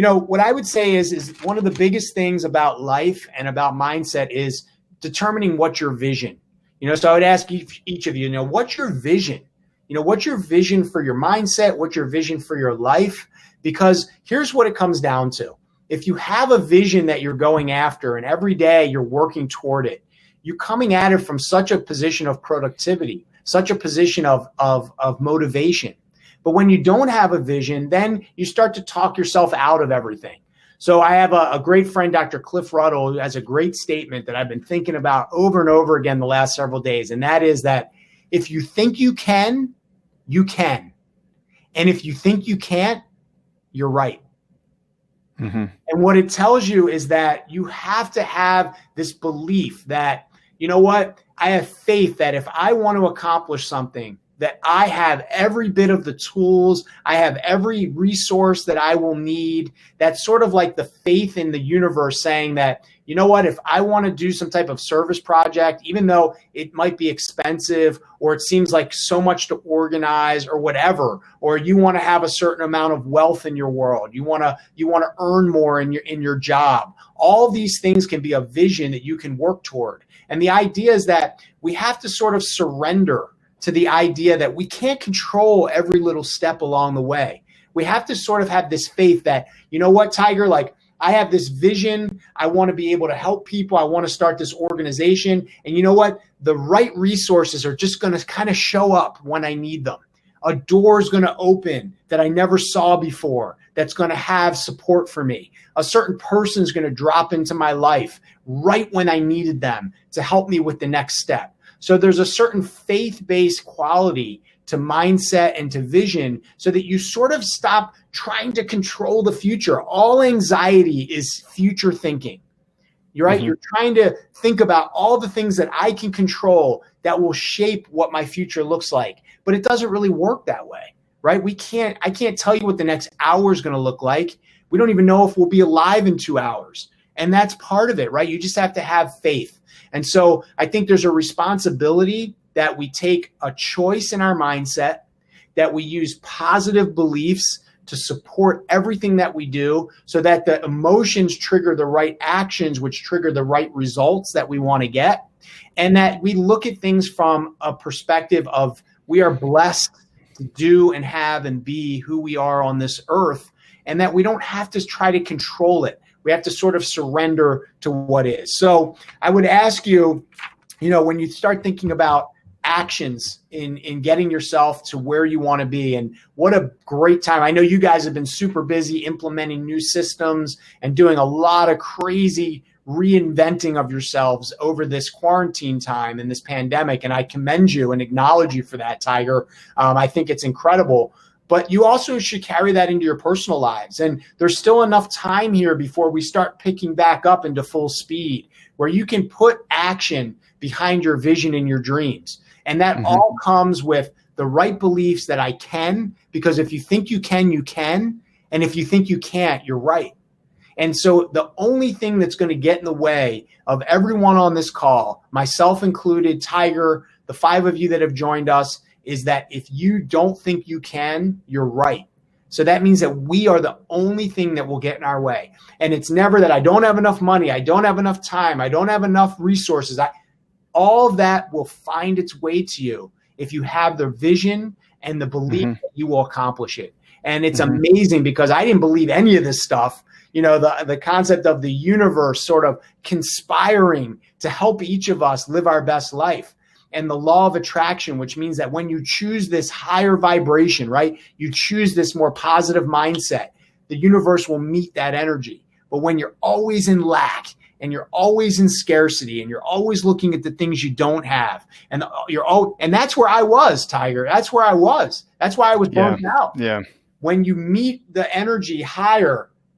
What I would say is one of the biggest things about life and about mindset is determining what's your vision. So I would ask each of you, what's your vision? What's your vision for your mindset? What's your vision for your life? Because here's what it comes down to. If you have a vision that you're going after and every day you're working toward it, you're coming at it from such a position of productivity, such a position of motivation. But when you don't have a vision, then you start to talk yourself out of everything. So I have a great friend, Dr. Cliff Ruddle, who has a great statement that I've been thinking about over and over again the last several days. And that is that if you think you can, you can. And if you think you can't, you're right. Mm-hmm. And what it tells you is that you have to have this belief that, I have faith that if I want to accomplish something, that I have every bit of the tools, I have every resource that I will need. That's sort of like the faith in the universe saying that, if I want to do some type of service project, even though it might be expensive or it seems like so much to organize or whatever, or you want to have a certain amount of wealth in your world, you want to earn more in your job. All these things can be a vision that you can work toward. And the idea is that we have to sort of surrender to the idea that we can't control every little step along the way. We have to sort of have this faith that, Tiger, like I have this vision. I want to be able to help people. I want to start this organization. And the right resources are just going to kind of show up when I need them. A door is going to open that I never saw before that's going to have support for me. A certain person is going to drop into my life right when I needed them to help me with the next step. So there's a certain faith-based quality to mindset and to vision so that you sort of stop trying to control the future. All anxiety is future thinking. You're right. Mm-hmm. You're trying to think about all the things that I can control that will shape what my future looks like. But it doesn't really work that way, right? I can't tell you what the next hour is going to look like. We don't even know if we'll be alive in 2 hours. And that's part of it, right? You just have to have faith. And so I think there's a responsibility that we take a choice in our mindset, that we use positive beliefs to support everything that we do so that the emotions trigger the right actions, which trigger the right results that we want to get. And that we look at things from a perspective of we are blessed to do and have and be who we are on this earth, and that we don't have to try to control it. We have to sort of surrender to what is. So I would ask you, when you start thinking about actions in getting yourself to where you want to be, and what a great time. I know you guys have been super busy implementing new systems and doing a lot of crazy reinventing of yourselves over this quarantine time and this pandemic. And I commend you and acknowledge you for that, Tiger. I think it's incredible. But you also should carry that into your personal lives. And there's still enough time here before we start picking back up into full speed, where you can put action behind your vision and your dreams. And that all comes with the right beliefs that I can, because if you think you can, you can. And if you think you can't, you're right. And so the only thing that's going to get in the way of everyone on this call, myself included, Tiger, the 5 of you that have joined us, is that if you don't think you can, you're right. So that means that we are the only thing that will get in our way. And it's never that I don't have enough money, I don't have enough time, I don't have enough resources. All of that will find its way to you if you have the vision and the belief that you will accomplish it. And it's amazing because I didn't believe any of this stuff. The concept of the universe sort of conspiring to help each of us live our best life. And the law of attraction, which means that when you choose this higher vibration, right, you choose this more positive mindset, the universe will meet that energy. But when you're always in lack and you're always in scarcity and you're always looking at the things you don't have, and that's where I was, Tiger. That's where I was. That's why I was burnt out. Yeah. When you meet the energy higher,